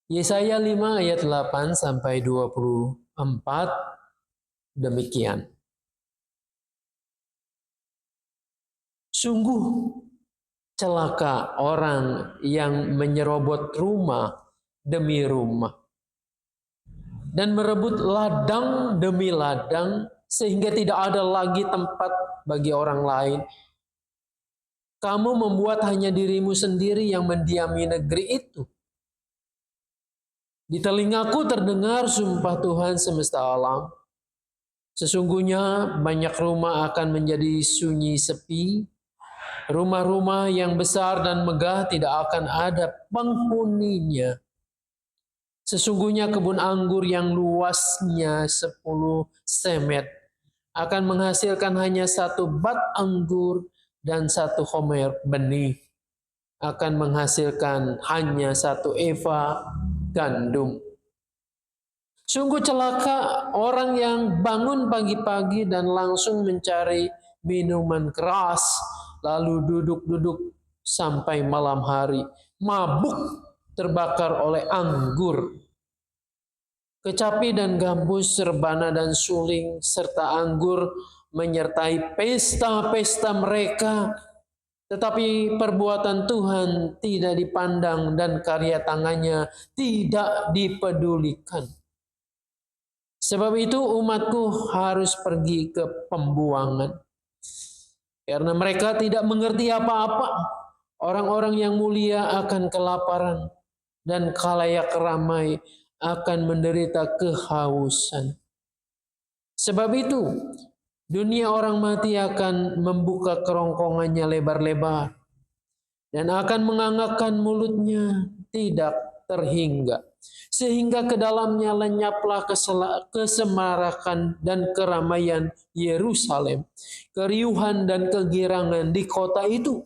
Yesaya 5 ayat 8 sampai 24 demikian. Sungguh celaka orang yang menyerobot rumah demi rumah dan merebut ladang demi ladang sehingga tidak ada lagi tempat bagi orang lain. Kamu membuat hanya dirimu sendiri yang mendiami negeri itu. Di telingaku terdengar sumpah Tuhan semesta alam. Sesungguhnya banyak rumah akan menjadi sunyi sepi. Rumah-rumah yang besar dan megah tidak akan ada penghuninya. Sesungguhnya kebun anggur yang luasnya 10 semet akan menghasilkan hanya 1 bat anggur dan 1 homer benih. Akan menghasilkan hanya 1 eva gandum. Sungguh celaka orang yang bangun pagi-pagi dan langsung mencari minuman keras, lalu duduk-duduk sampai malam hari, mabuk terbakar oleh anggur. Kecapi dan gambus, serbana dan suling, serta anggur menyertai pesta-pesta mereka. Tetapi perbuatan Tuhan tidak dipandang dan karya tangannya tidak dipedulikan. Sebab itu umatku harus pergi ke pembuangan. Karena mereka tidak mengerti apa-apa. Orang-orang yang mulia akan kelaparan dan khalayak ramai akan menderita kehausan. Sebab itu dunia orang mati akan membuka kerongkongannya lebar-lebar dan akan mengangakkan mulutnya tidak terhingga. Sehingga ke dalamnya lenyaplah kesemarakan dan keramaian Yerusalem, keriuhan dan kegirangan di kota itu.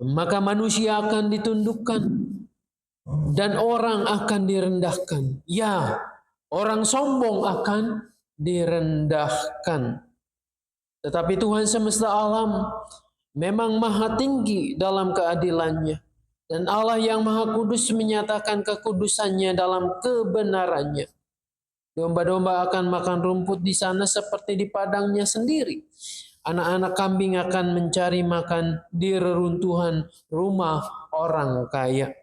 Maka manusia akan ditundukkan dan orang akan direndahkan. Ya, orang sombong akan direndahkan. Tetapi Tuhan semesta alam memang maha tinggi dalam keadilannya. Dan Allah yang maha kudus menyatakan kekudusannya dalam kebenarannya. Domba-domba akan makan rumput di sana seperti di padangnya sendiri. Anak-anak kambing akan mencari makan di reruntuhan rumah orang kaya.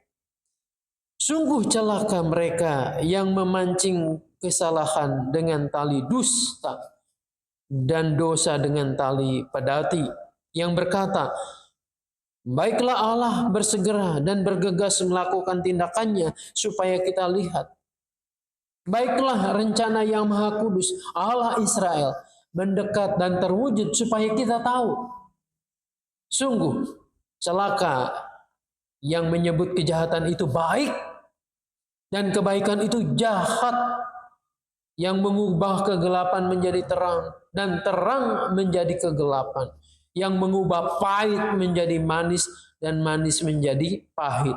Sungguh celaka mereka yang memancing kesalahan dengan tali dusta dan dosa dengan tali pedati, yang berkata, baiklah Allah bersegera dan bergegas melakukan tindakannya supaya kita lihat. Baiklah rencana yang maha kudus Allah Israel mendekat dan terwujud supaya kita tahu. Sungguh celaka yang menyebut kejahatan itu baik dan kebaikan itu jahat, yang mengubah kegelapan menjadi terang dan terang menjadi kegelapan, yang mengubah pahit menjadi manis dan manis menjadi pahit.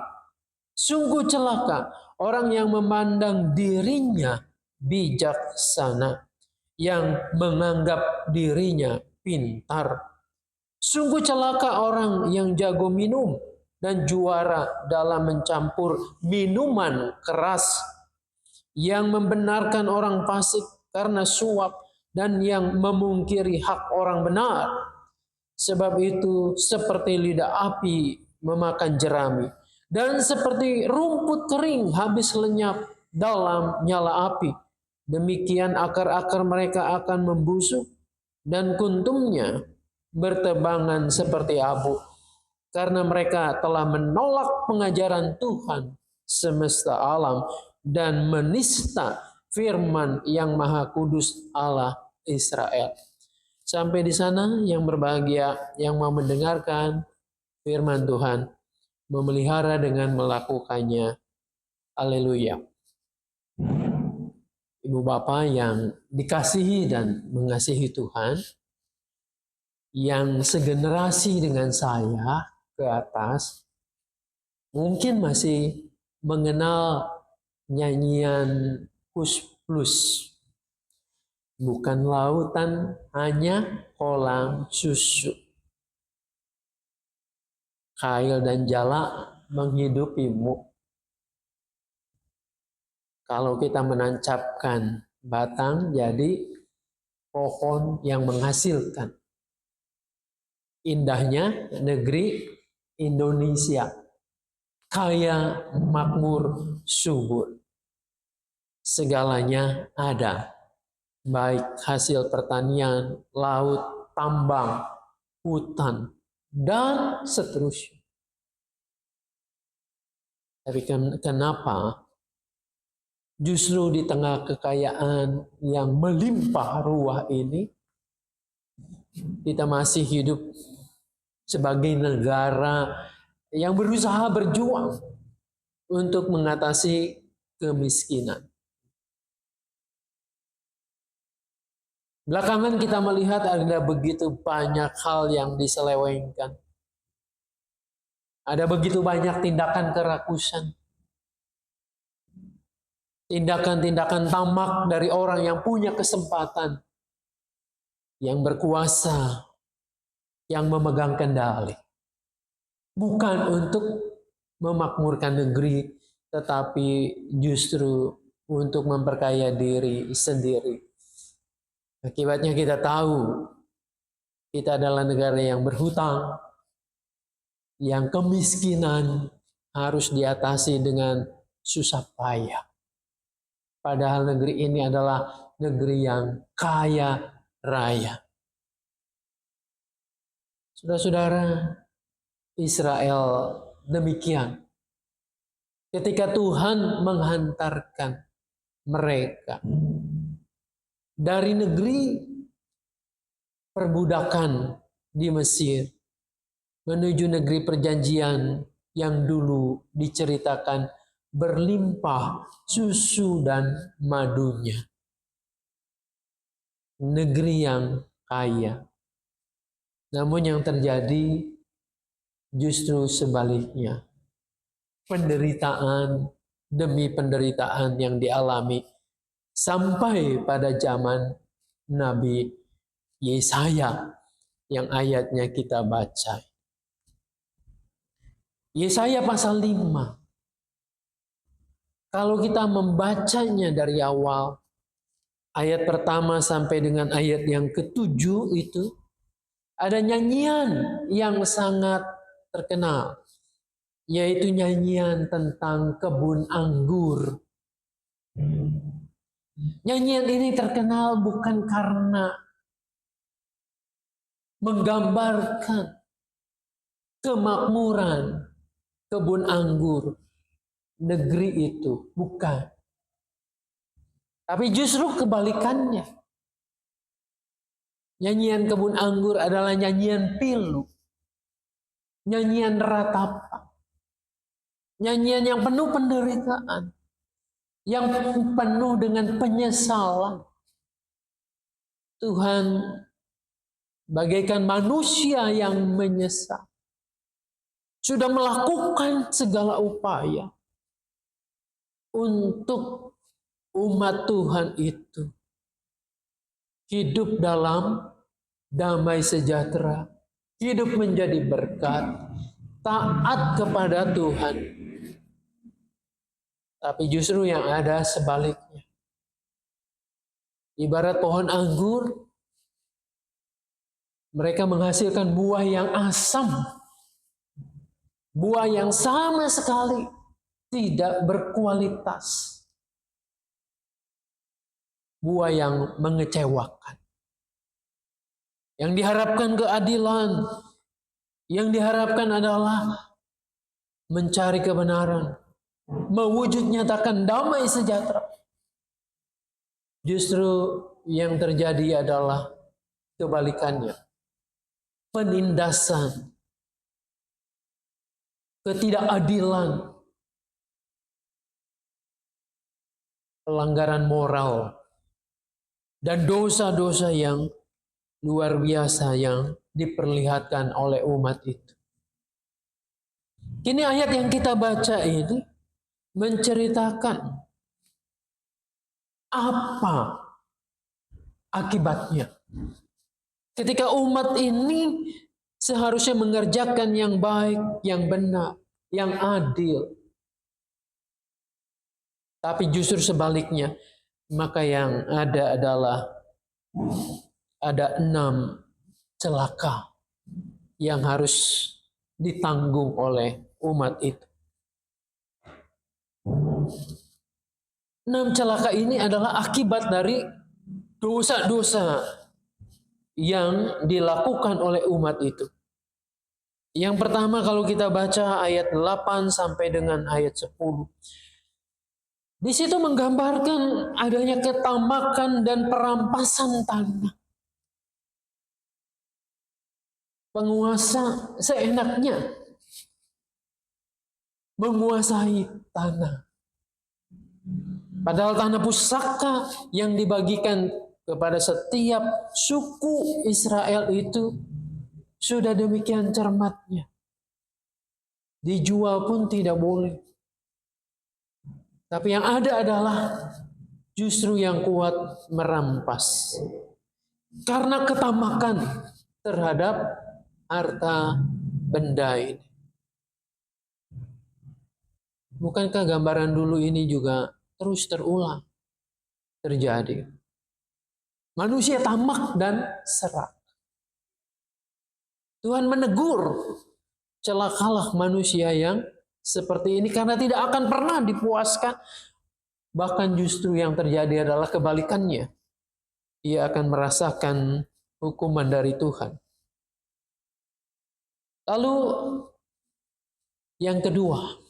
Sungguh celaka orang yang memandang dirinya bijaksana, yang menganggap dirinya pintar. Sungguh celaka orang yang jago minum dan juara dalam mencampur minuman keras, yang membenarkan orang fasik karena suap dan yang memungkiri hak orang benar. Sebab itu seperti lidah api memakan jerami dan seperti rumput kering habis lenyap dalam nyala api. Demikian akar-akar mereka akan membusuk dan kuntumnya bertebangan seperti abu. Karena mereka telah menolak pengajaran Tuhan semesta alam dan menista firman yang maha kudus Allah Israel. Sampai di sana yang berbahagia yang mau mendengarkan firman Tuhan, memelihara dengan melakukannya. Haleluya. Ibu Bapak yang dikasihi dan mengasihi Tuhan, yang segenerasi dengan saya ke atas, mungkin masih mengenal nyanyian Kus Plus. Bukan lautan, hanya kolam susu. Kail dan jala menghidupimu. Kalau kita menancapkan batang jadi pohon yang menghasilkan. Indahnya negeri Indonesia, kaya, makmur, subur. Segalanya ada, baik hasil pertanian, laut, tambang, hutan, dan seterusnya. Tapi kenapa justru di tengah kekayaan yang melimpah ruah ini, kita masih hidup sebagai negara yang berusaha berjuang untuk mengatasi kemiskinan. Belakangan kita melihat ada begitu banyak hal yang diselewengkan. Ada begitu banyak tindakan kerakusan. Tindakan-tindakan tamak dari orang yang punya kesempatan, yang berkuasa, yang memegang kendali. Bukan untuk memakmurkan negeri, tetapi justru untuk memperkaya diri sendiri. Akibatnya kita tahu, kita adalah negara yang berhutang, yang kemiskinan harus diatasi dengan susah payah. Padahal negeri ini adalah negeri yang kaya raya. Saudara-saudara, Israel demikian. Ketika Tuhan menghantarkan mereka dari negeri perbudakan di Mesir menuju negeri perjanjian yang dulu diceritakan berlimpah susu dan madunya. Negeri yang kaya. Namun yang terjadi justru sebaliknya. Penderitaan demi penderitaan yang dialami sampai pada zaman Nabi Yesaya yang ayatnya kita baca. Yesaya pasal 5. Kalau kita membacanya dari awal, ayat pertama sampai dengan ayat yang ke-7 itu, ada nyanyian yang sangat terkenal, yaitu nyanyian tentang kebun anggur. Nyanyian ini terkenal bukan karena menggambarkan kemakmuran kebun anggur negeri itu, bukan. Tapi justru kebalikannya. Nyanyian kebun anggur adalah nyanyian pilu, nyanyian ratapan, nyanyian yang penuh penderitaan, yang penuh dengan penyesalan. Tuhan bagaikan manusia yang menyesal, sudah melakukan segala upaya untuk umat Tuhan itu hidup dalam damai sejahtera, hidup menjadi berkat, taat kepada Tuhan. Tapi justru yang ada sebaliknya. Ibarat pohon anggur, mereka menghasilkan buah yang asam, buah yang sama sekali tidak berkualitas. Buah yang mengecewakan. Yang diharapkan keadilan, yang diharapkan adalah mencari kebenaran, mewujud nyatakan damai sejahtera. Justru yang terjadi adalah kebalikannya. Penindasan, ketidakadilan, pelanggaran moral, dan dosa-dosa yang luar biasa yang diperlihatkan oleh umat itu. Kini ayat yang kita baca ini menceritakan apa akibatnya. Ketika umat ini seharusnya mengerjakan yang baik, yang benar, yang adil. Tapi justru sebaliknya, maka yang ada adalah ada 6 celaka yang harus ditanggung oleh umat itu. 6 celaka ini adalah akibat dari dosa-dosa yang dilakukan oleh umat itu. Yang pertama kalau kita baca ayat 8 sampai dengan ayat 10. Di situ menggambarkan adanya ketamakan dan perampasan tanah. Penguasa seenaknya menguasai tanah. Padahal tanah pusaka yang dibagikan kepada setiap suku Israel itu sudah demikian cermatnya. Dijual pun tidak boleh. Tapi yang ada adalah justru yang kuat merampas. Karena ketamakan terhadap harta benda ini. Bukankah gambaran dulu ini juga terus terulang terjadi? Manusia tamak dan serak. Tuhan menegur, celakalah manusia yang seperti ini karena tidak akan pernah dipuaskan. Bahkan justru yang terjadi adalah kebalikannya. Ia akan merasakan hukuman dari Tuhan. Lalu yang kedua.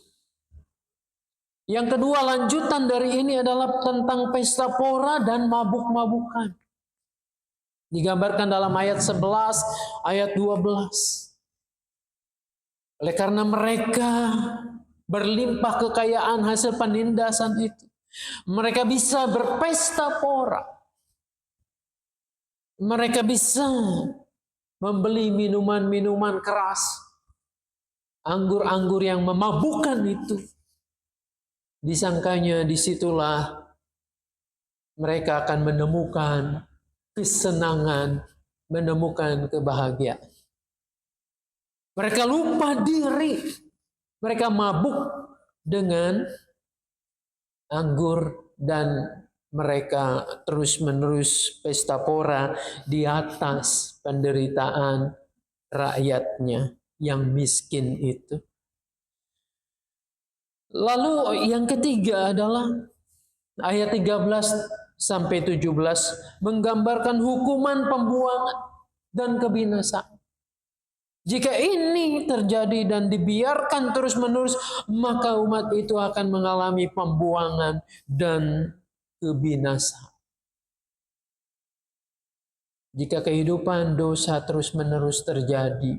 Yang kedua lanjutan dari ini adalah tentang pesta pora dan mabuk-mabukan. Digambarkan dalam ayat 11, ayat 12. Oleh karena mereka berlimpah kekayaan hasil penindasan itu, mereka bisa berpesta pora. Mereka bisa membeli minuman-minuman keras, anggur-anggur yang memabukkan itu. Disangkanya disitulah mereka akan menemukan kesenangan, menemukan kebahagiaan. Mereka lupa diri, mereka mabuk dengan anggur dan mereka terus-menerus pesta pora di atas penderitaan rakyatnya yang miskin itu. Lalu yang ketiga adalah ayat 13 sampai 17 menggambarkan hukuman pembuangan dan kebinasaan. Jika ini terjadi dan dibiarkan terus-menerus, maka umat itu akan mengalami pembuangan dan kebinasaan. Jika kehidupan dosa terus-menerus terjadi,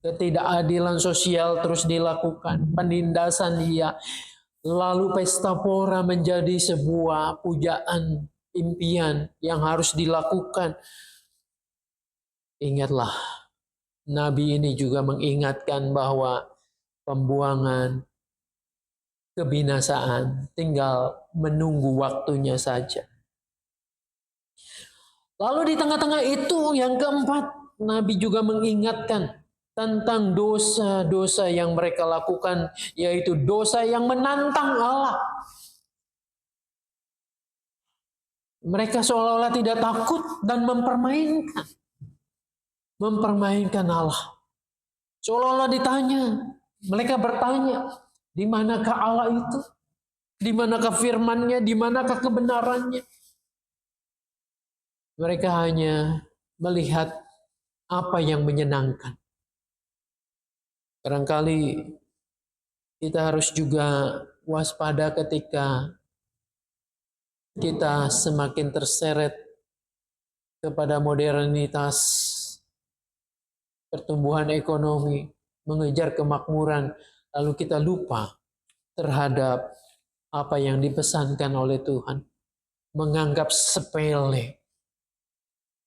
ketidakadilan sosial terus dilakukan, penindasan dia, lalu pesta pora menjadi sebuah pujaan, impian yang harus dilakukan. Ingatlah, Nabi ini juga mengingatkan bahwa pembuangan, kebinasaan tinggal menunggu waktunya saja. Lalu di tengah-tengah itu yang keempat, Nabi juga mengingatkan tentang dosa-dosa yang mereka lakukan, yaitu dosa yang menantang Allah. Mereka seolah-olah tidak takut dan mempermainkan Allah. Seolah-olah ditanya, mereka bertanya, di manakah Allah itu? Di manakah firman-Nya? Di manakah kebenarannya? Mereka hanya melihat apa yang menyenangkan. Barangkali kita harus juga waspada ketika kita semakin terseret kepada modernitas, pertumbuhan ekonomi, mengejar kemakmuran, lalu kita lupa terhadap apa yang dipesankan oleh Tuhan. Menganggap sepele,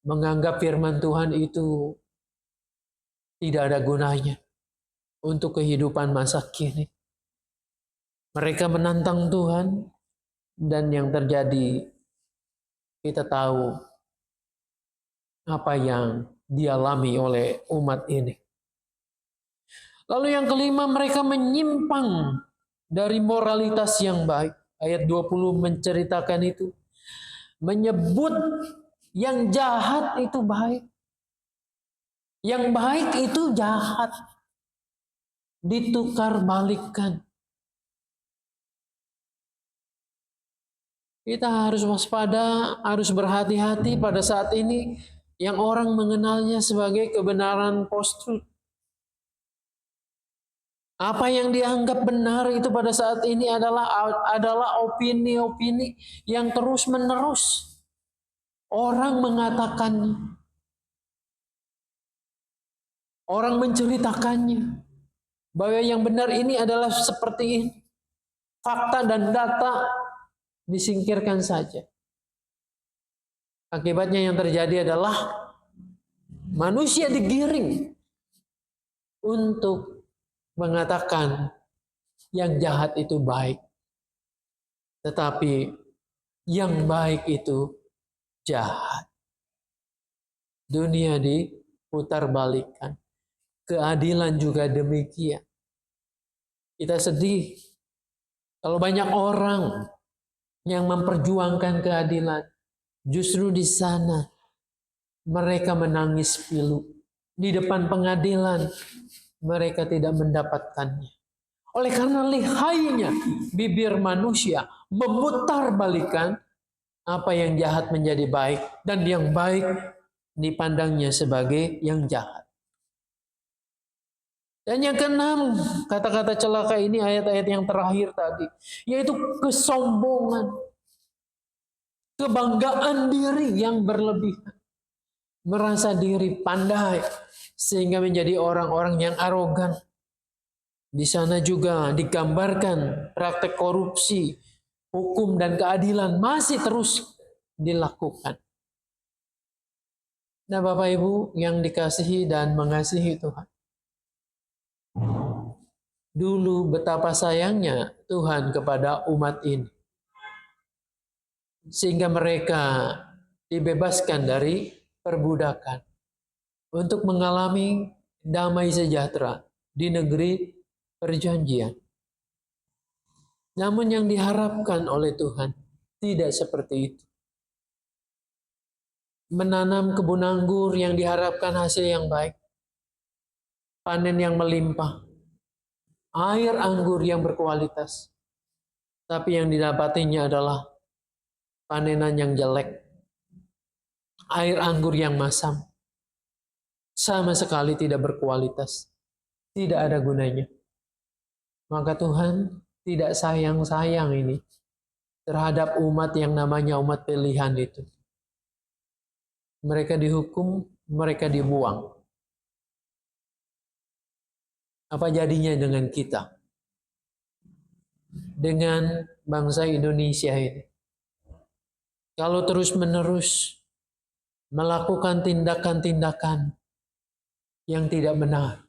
menganggap firman Tuhan itu tidak ada gunanya untuk kehidupan masa kini. Mereka menantang Tuhan, dan yang terjadi kita tahu apa yang dialami oleh umat ini. Lalu yang kelima, mereka menyimpang dari moralitas yang baik. ayat 20 menceritakan itu. Menyebut yang jahat itu baik. Yang baik itu jahat. Ditukar balikkan. Kita harus waspada, harus berhati-hati pada saat ini yang orang mengenalnya sebagai kebenaran post-truth. Apa yang dianggap benar itu pada saat ini adalah opini-opini yang terus-menerus orang mengatakannya. Orang menceritakannya. Bahwa yang benar ini adalah seperti ini. Fakta dan data disingkirkan saja. Akibatnya yang terjadi adalah manusia digiring untuk mengatakan yang jahat itu baik. Tetapi yang baik itu jahat. Dunia diputar balikan. Keadilan juga demikian. Kita sedih kalau banyak orang yang memperjuangkan keadilan. Justru di sana mereka menangis pilu. Di depan pengadilan mereka tidak mendapatkannya. Oleh karena lihainya bibir manusia memutar balikan apa yang jahat menjadi baik dan yang baik dipandangnya sebagai yang jahat. Dan yang keenam, kata-kata celaka ini ayat-ayat yang terakhir tadi, yaitu kesombongan, kebanggaan diri yang berlebihan, merasa diri pandai sehingga menjadi orang-orang yang arogan. Di sana juga digambarkan praktek korupsi, hukum dan keadilan masih terus dilakukan. Nah, Bapak Ibu yang dikasihi dan mengasihi Tuhan. Dulu betapa sayangnya Tuhan kepada umat ini. Sehingga mereka dibebaskan dari perbudakan. Untuk mengalami damai sejahtera di negeri perjanjian. Namun yang diharapkan oleh Tuhan tidak seperti itu. Menanam kebun anggur yang diharapkan hasil yang baik. Panen yang melimpah. Air anggur yang berkualitas. Tapi yang didapatinya adalah panenan yang jelek. Air anggur yang masam. Sama sekali tidak berkualitas. Tidak ada gunanya. Maka Tuhan tidak sayang-sayang ini terhadap umat yang namanya umat pilihan itu. Mereka dihukum, mereka dibuang. Apa jadinya dengan kita? Dengan bangsa Indonesia ini? Kalau terus-menerus melakukan tindakan-tindakan yang tidak benar.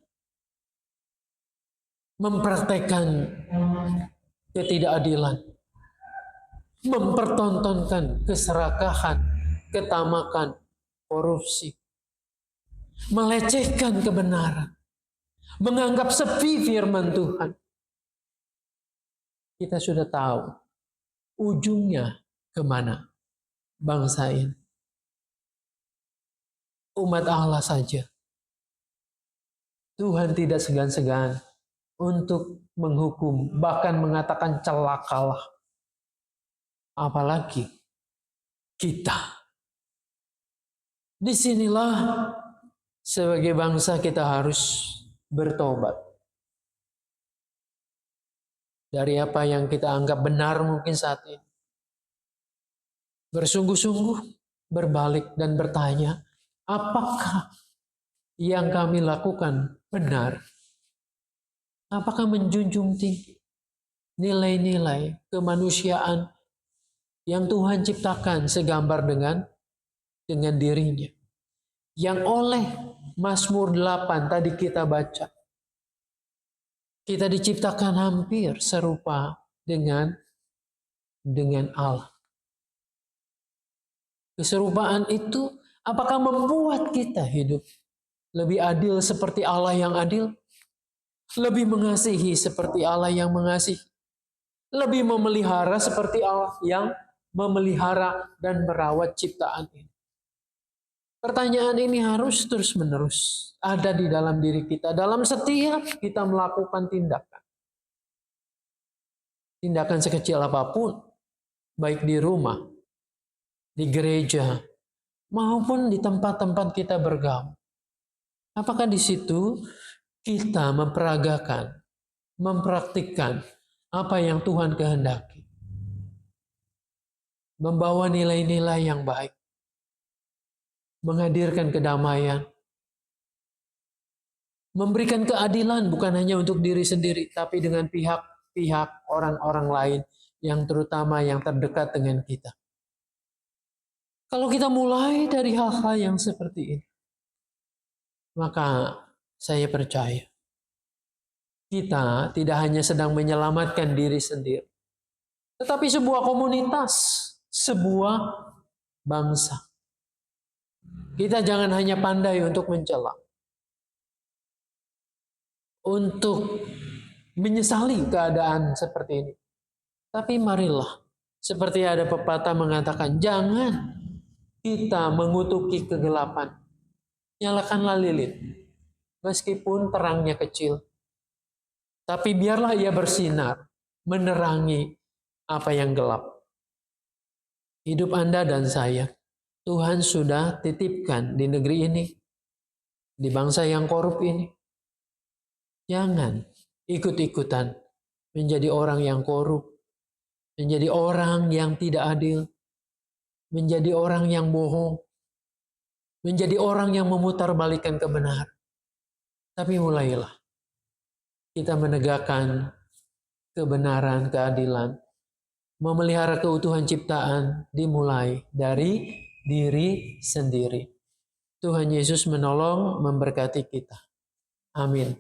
Mempraktekkan ketidakadilan. Mempertontonkan keserakahan, ketamakan, korupsi. Melecehkan kebenaran. Menganggap sepi firman Tuhan. Kita sudah tahu ujungnya kemana bangsa ini. Umat Allah saja. Tuhan tidak segan-segan untuk menghukum, bahkan mengatakan celakalah. Apalagi kita. Disinilah sebagai bangsa kita harus bertobat. Dari apa yang kita anggap benar mungkin saat ini. Bersungguh-sungguh berbalik dan bertanya, apakah yang kami lakukan benar? Apakah menjunjung tinggi nilai-nilai kemanusiaan yang Tuhan ciptakan segambar dengan dirinya? Yang oleh Mazmur 8 tadi kita baca. Kita diciptakan hampir serupa dengan Allah. Keserupaan itu apakah membuat kita hidup lebih adil seperti Allah yang adil? Lebih mengasihi seperti Allah yang mengasihi? lebih memelihara seperti Allah yang memelihara dan merawat ciptaan ini. Pertanyaan ini harus terus-menerus ada di dalam diri kita. Dalam setiap kita melakukan tindakan. Tindakan sekecil apapun, baik di rumah, di gereja, maupun di tempat-tempat kita bergaul. Apakah di situ kita memperagakan, mempraktikkan apa yang Tuhan kehendaki? Membawa nilai-nilai yang baik, menghadirkan kedamaian, memberikan keadilan bukan hanya untuk diri sendiri, tapi dengan pihak-pihak orang-orang lain yang terutama yang terdekat dengan kita. Kalau kita mulai dari hal-hal yang seperti ini, maka saya percaya kita tidak hanya sedang menyelamatkan diri sendiri, tetapi sebuah komunitas, sebuah bangsa. Kita jangan hanya pandai untuk mencela, untuk menyesali keadaan seperti ini. Tapi marilah, seperti ada pepatah mengatakan, jangan kita mengutuki kegelapan. Nyalakanlah lilin, meskipun terangnya kecil. Tapi biarlah ia bersinar, menerangi apa yang gelap. Hidup Anda dan saya, Tuhan sudah titipkan di negeri ini, di bangsa yang korup ini. Jangan ikut-ikutan menjadi orang yang korup, menjadi orang yang tidak adil, menjadi orang yang bohong, menjadi orang yang memutarbalikkan kebenaran. Tapi mulailah kita menegakkan kebenaran, keadilan, memelihara keutuhan ciptaan dimulai dari diri sendiri. Tuhan Yesus menolong, memberkati kita. Amin.